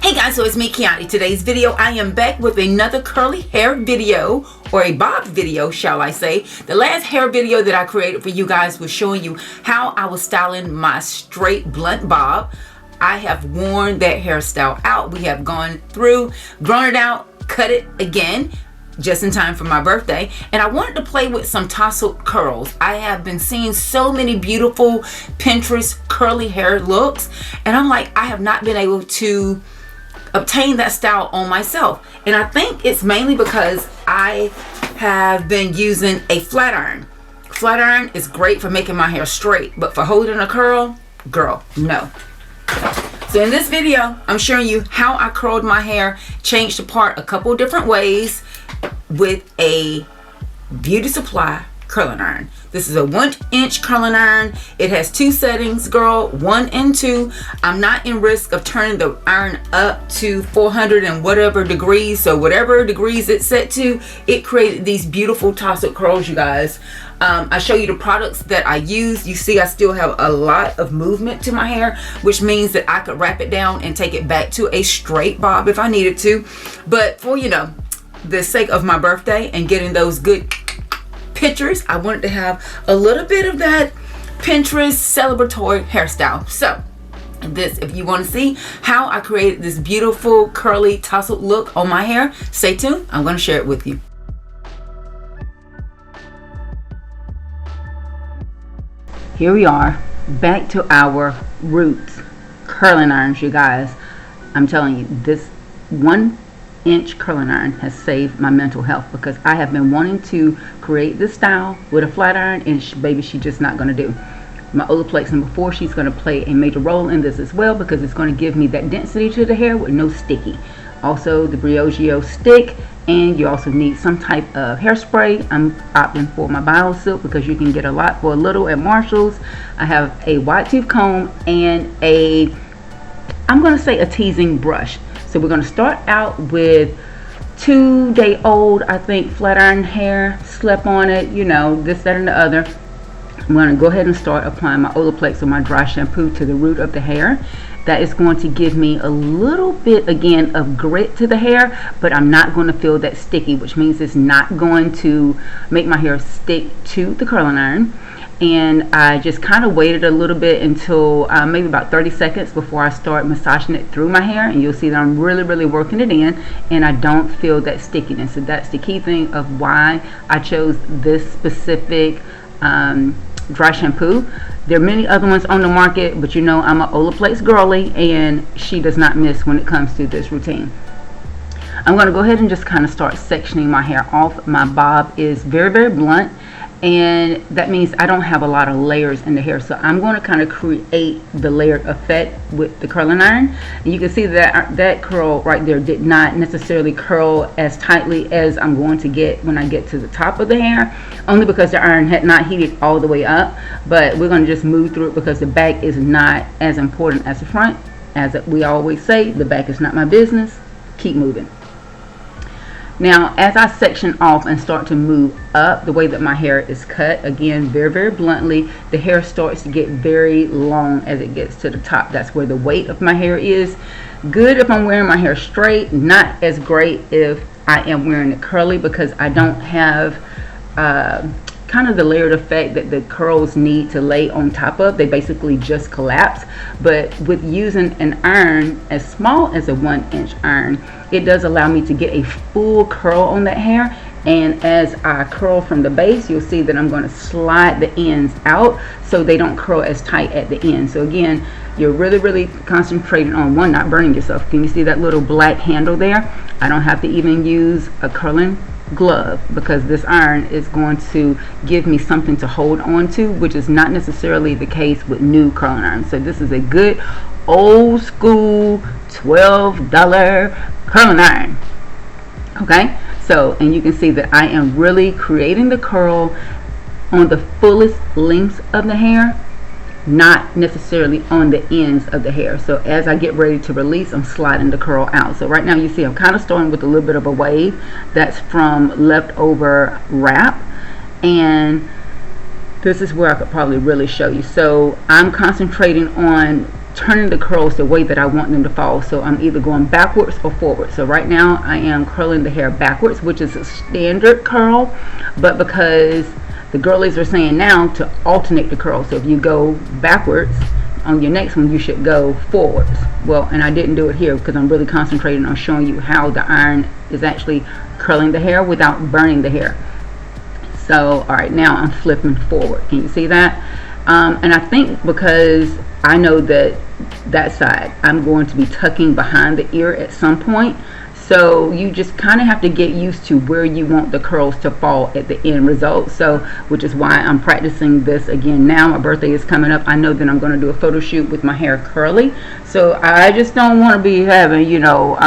Hey guys, so it's me, Kiani. Today's video, I am back with another curly hair video, or a bob video, shall I say. The last hair video that I created for you guys was showing you how I was styling my straight blunt bob. I have worn that hairstyle out. We have gone through, grown it out, cut it again, just in time for my birthday, and I wanted to play with some tousled curls. I have been seeing so many beautiful Pinterest curly hair looks, and I'm like, I have not been able to obtain that style on myself, and I think it's mainly because I have been using a flat iron. Flat iron is great for making my hair straight, but for holding a curl, girl, no. So in this video, I'm showing you how I curled my hair, changed apart a couple different ways with a Beauty Supply curling iron. This is a 1-inch curling iron. It has 2 settings, girl, 1 and 2. I'm not in risk of turning the iron up to 400 and whatever degrees. So whatever degrees it's set to, it created these beautiful tousled curls, you guys. I show you the products that I use. You see I still have a lot of movement to my hair, which means that I could wrap it down and take it back to a straight bob if I needed to. But for, you know, the sake of my birthday and getting those good pictures, I wanted to have a little bit of that Pinterest celebratory hairstyle. So this, if you want to see how I created this beautiful curly tousled look on my hair, stay tuned. I'm going to share it with you. Here we are, back to our roots curling irons, you guys. I'm telling you, this 1-inch curling iron has saved my mental health, because I have been wanting to create this style with a flat iron, and baby, she's just not going to do. My Olaplex number 4, she's going to play a major role in this as well, because it's going to give me that density to the hair with no sticky. Also the Briogeo stick, and you also need some type of hairspray. I'm opting for my Bio Silk because you can get a lot for a little at Marshall's. I have a wide tooth comb and a, I'm going to say, a teasing brush. So we're going to start out with 2-day-old, I think, flat iron hair, slip on it, you know, this, that, and the other. I'm going to go ahead and start applying my Olaplex or my dry shampoo to the root of the hair. That is going to give me a little bit, again, of grit to the hair, but I'm not going to feel that sticky, which means it's not going to make my hair stick to the curling iron. And I just kind of waited a little bit until maybe about 30 seconds before I start massaging it through my hair, and you'll see that I'm really working it in, and I don't feel that stickiness. So that's the key thing of why I chose this specific dry shampoo. There are many other ones on the market, but you know I'm an Olaplex girly, and she does not miss when it comes to this routine. I'm going to go ahead and just kind of start sectioning my hair off. My bob is very blunt, and that means I don't have a lot of layers in the hair, so I'm going to kind of create the layered effect with the curling iron. And you can see that that curl right there did not necessarily curl as tightly as I'm going to get when I get to the top of the hair, only because the iron had not heated all the way up. But we're going to just move through it, because the back is not as important as the front. As we always say, the back is not my business. Keep moving. Now, as I section off and start to move up, the way that my hair is cut, again, very bluntly, the hair starts to get very long as it gets to the top. That's where the weight of my hair is. Good if I'm wearing my hair straight, not as great if I am wearing it curly, because I don't have kind of the layered effect that the curls need to lay on top of. They basically just collapse. But with using an iron as small as a 1-inch iron, it does allow me to get a full curl on that hair. And as I curl from the base, you'll see that I'm going to slide the ends out so they don't curl as tight at the end. So again, you're really concentrating on, one, not burning yourself. Can you see that little black handle there? I don't have to even use a curling glove, because this iron is going to give me something to hold on to, which is not necessarily the case with new curling irons. So this is a good old school $12 curling iron. Okay, so, and you can see that I am really creating the curl on the fullest length of the hair, not necessarily on the ends of the hair. So as I get ready to release, I'm sliding the curl out. So right now you see I'm kind of starting with a little bit of a wave. That's from leftover wrap, and this is where I could probably really show you. So I'm concentrating on turning the curls the way that I want them to fall. So I'm either going backwards or forward. So right now I am curling the hair backwards, which is a standard curl, but because the girlies are saying now to alternate the curl, so if you go backwards on your next one, you should go forwards. Well, and I didn't do it here because I'm really concentrating on showing you how the iron is actually curling the hair without burning the hair. So alright, now I'm flipping forward. Can you see that? And I think because I know that that side I'm going to be tucking behind the ear at some point, so you just kind of have to get used to where you want the curls to fall at the end result. So which is why I'm practicing this again now. My birthday is coming up. I know that I'm going to do a photo shoot with my hair curly, so I just don't want to be having, you know,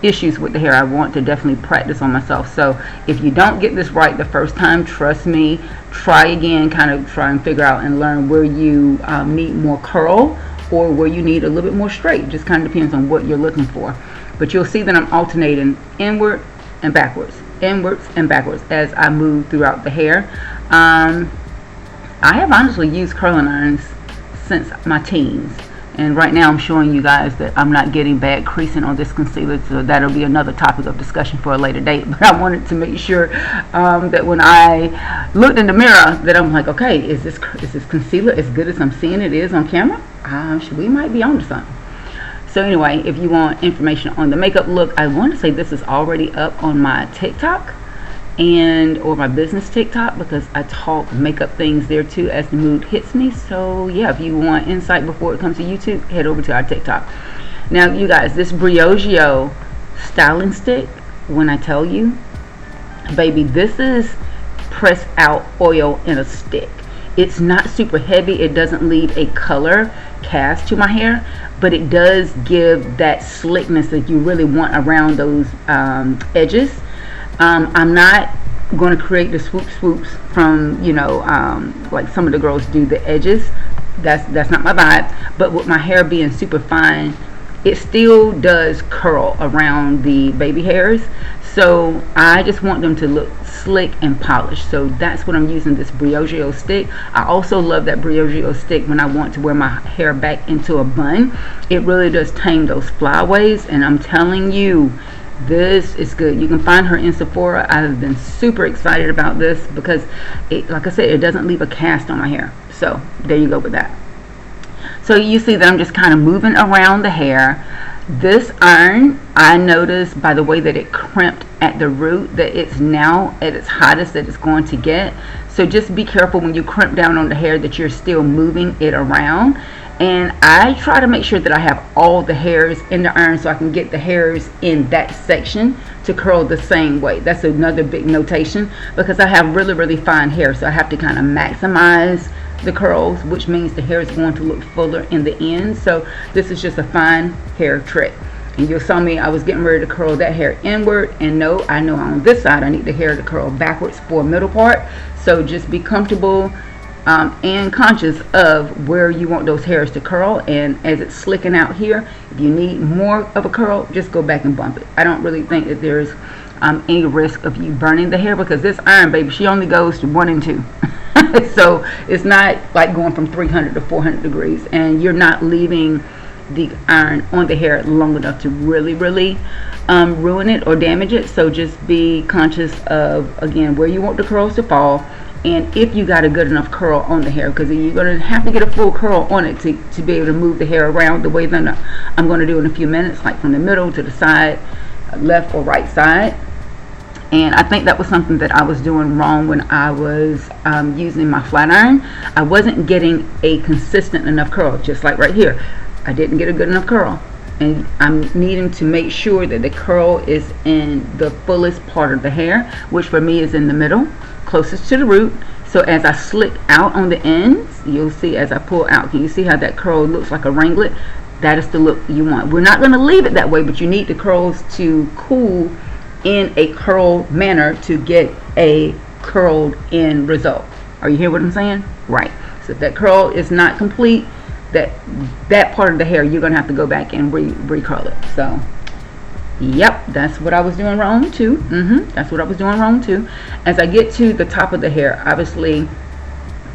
issues with the hair. I want to definitely practice on myself. So if you don't get this right the first time, trust me, try again, kind of try and figure out and learn where you need more curl or where you need a little bit more straight. Just kind of depends on what you're looking for. But you'll see that I'm alternating inward and backwards as I move throughout the hair. I have honestly used curling irons since my teens, and right now I'm showing you guys that I'm not getting bad creasing on this concealer, so that'll be another topic of discussion for a later date. But I wanted to make sure that when I looked in the mirror that I'm like, okay, is this concealer as good as I'm seeing it is on camera? We might be on to something. So anyway, if you want information on the makeup look, I want to say this is already up on my TikTok or my business TikTok, because I talk makeup things there too as the mood hits me. So yeah, if you want insight before it comes to YouTube, head over to our TikTok. Now you guys, this Briogeo styling stick, when I tell you, baby, this is pressed out oil in a stick. It's not super heavy. It doesn't leave a color cast to my hair, but it does give that slickness that you really want around those edges. I'm not going to create the swoops from, you know, like some of the girls do the edges. That's not my vibe. But with my hair being super fine, it still does curl around the baby hairs. So I just want them to look slick and polished. So that's what I'm using, this Briogeo stick. I also love that Briogeo stick when I want to wear my hair back into a bun. It really does tame those flyaways, and I'm telling you, this is good. You can find her in Sephora. I've been super excited about this because it, like I said, it doesn't leave a cast on my hair. So there you go with that. So you see that I'm just kind of moving around the hair. This iron, I noticed by the way that it crimped at the root that it's now at its hottest that it's going to get. So just be careful when you crimp down on the hair that you're still moving it around. And I try to make sure that I have all the hairs in the iron so I can get the hairs in that section to curl the same way. That's another big notation, because I have really fine hair, so I have to kind of maximize the curls, which means the hair is going to look fuller in the end. So this is just a fine hair trick. And you saw me, I was getting ready to curl that hair inward, and no, I know on this side I need the hair to curl backwards for a middle part. So just be comfortable and conscious of where you want those hairs to curl. And as it's slicking out here, if you need more of a curl, just go back and bump it. I don't really think that there's any risk of you burning the hair, because this iron, baby, she only goes to 1 and 2. So it's not like going from 300 to 400 degrees, and you're not leaving the iron on the hair long enough to really ruin it or damage it. So just be conscious of, again, where you want the curls to fall, and if you got a good enough curl on the hair, because you're going to have to get a full curl on it to be able to move the hair around the way that I'm going to do in a few minutes, like from the middle to the side, left or right side. And I think that was something that I was doing wrong when I was using my flat iron. I wasn't getting a consistent enough curl, just like right here. I didn't get a good enough curl. And I'm needing to make sure that the curl is in the fullest part of the hair, which for me is in the middle, closest to the root. So as I slick out on the ends, you'll see as I pull out, can you see how that curl looks like a ringlet? That is the look you want. We're not going to leave it that way, but you need the curls to cool in a curl manner to get a curled end result. Are you hear what I'm saying? Right. So if that curl is not complete, that part of the hair, you're gonna have to go back and re-curl it. So yep, that's what I was doing wrong too. That's what I was doing wrong too. As I get to the top of the hair, obviously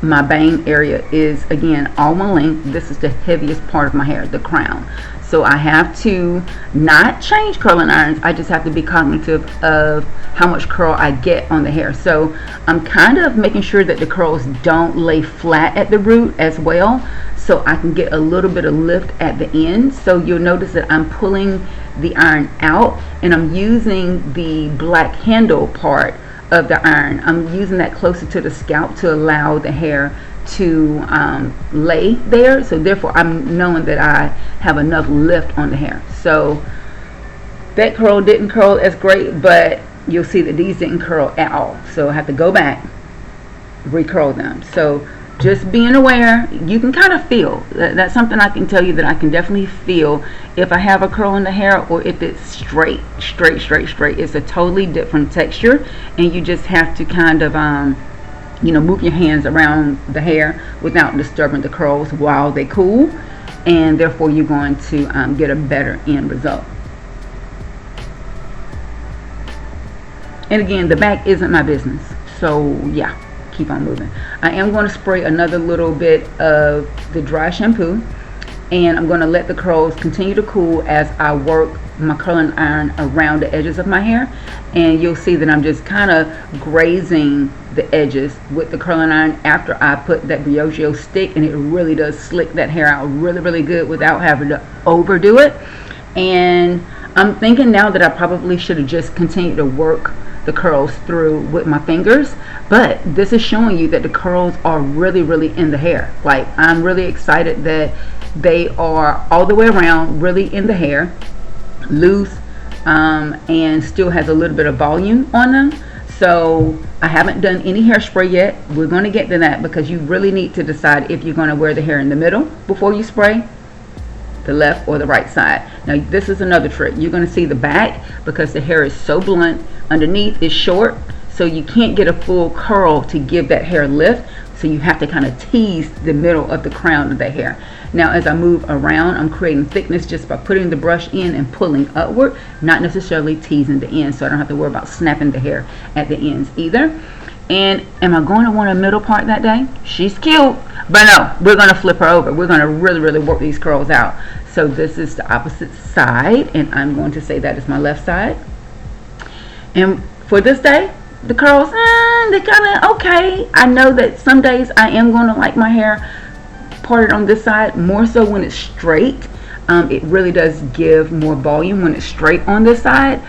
my bang area is, again, all my length. This is the heaviest part of my hair, the crown. So I have to not change curling irons. I just have to be cognitive of how much curl I get on the hair. So I'm kind of making sure that the curls don't lay flat at the root as well, so I can get a little bit of lift at the end. So you'll notice that I'm pulling the iron out, and I'm using the black handle part of the iron. I'm using that closer to the scalp to allow the hair to lay there, so therefore I'm knowing that I have enough lift on the hair. So that curl didn't curl as great, but you'll see that these didn't curl at all, so I have to go back, recurl them. So just being aware, you can kind of feel that's something I can tell you, that I can definitely feel if I have a curl in the hair or if it's straight. It's a totally different texture, and you just have to kind of move your hands around the hair without disturbing the curls while they cool, and therefore you're going to get a better end result. And again, the back isn't my business, so yeah, keep on moving. I am going to spray another little bit of the dry shampoo, and I'm going to let the curls continue to cool as I work my curling iron around the edges of my hair. And you'll see that I'm just kind of grazing the edges with the curling iron after I put that Briogeo stick, and it really does slick that hair out really good without having to overdo it. And I'm thinking now that I probably should have just continued to work the curls through with my fingers, but this is showing you that the curls are really in the hair. Like, I'm really excited that they are all the way around, really in the hair, loose, and still has a little bit of volume on them. So I haven't done any hairspray yet. We're going to get to that, because you really need to decide if you're going to wear the hair in the middle before you spray, the left or the right side. Now this is another trick. You're going to see the back, because the hair is so blunt. Underneath is short, so you can't get a full curl to give that hair lift, so you have to kind of tease the middle of the crown of the hair. Now as I move around, I'm creating thickness just by putting the brush in and pulling upward, not necessarily teasing the ends, so I don't have to worry about snapping the hair at the ends either. And am I going to want a middle part that day? She's cute, but no, we're going to flip her over. We're going to really work these curls out. So this is the opposite side, and I'm going to say that is my left side. And for this day, the curls, they're kind of okay. I know that some days I am going to like my hair parted on this side more so when it's straight. It really does give more volume when it's straight on this side,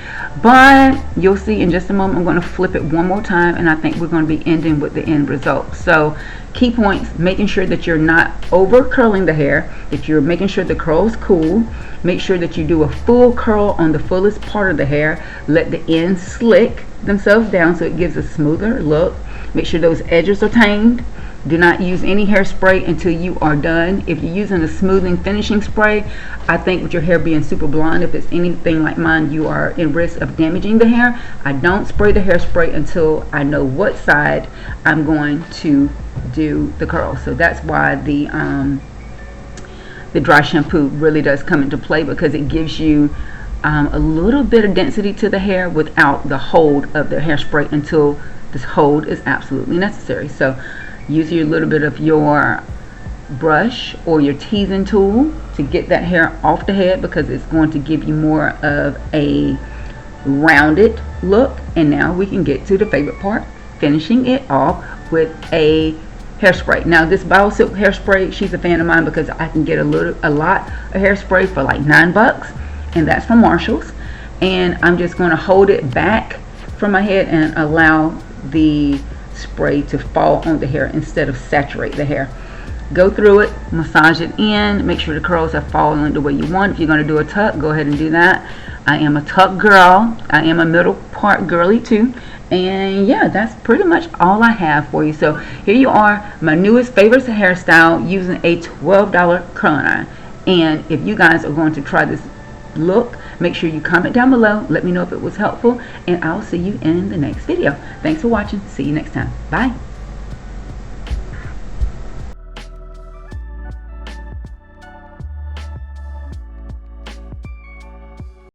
but you'll see in just a moment. I'm going to flip it one more time, and I think we're going to be ending with the end result. So key points: making sure that you're not over curling the hair, that you're making sure the curls cool, make sure that you do a full curl on the fullest part of the hair, let the ends slick themselves down so it gives a smoother look, make sure those edges are tamed. Do not use any hairspray until you are done. If you're using a smoothing finishing spray, I think with your hair being super blonde, if it's anything like mine, you are in risk of damaging the hair. I don't spray the hairspray until I know what side I'm going to do the curl. So that's why the dry shampoo really does come into play, because it gives you a little bit of density to the hair without the hold of the hairspray until this hold is absolutely necessary. So use a little bit of your brush or your teasing tool to get that hair off the head, because it's going to give you more of a rounded look. And now we can get to the favorite part, finishing it off with a hairspray. Now this BioSilk hairspray, she's a fan of mine because I can get a lot of hairspray for like $9, and that's from Marshall's. And I'm just going to hold it back from my head and allow the spray to fall on the hair instead of saturate the hair. Go through it, massage it in, make sure the curls are falling the way you want. If you're going to do a tuck, go ahead and do that. I am a tuck girl. I am a middle part girly too. And yeah, that's pretty much all I have for you. So here you are, my newest favorite hairstyle using a $12 curling iron. And if you guys are going to try this look, make sure you comment down below, let me know if it was helpful, and I'll see you in the next video. Thanks for watching. See you next time. Bye.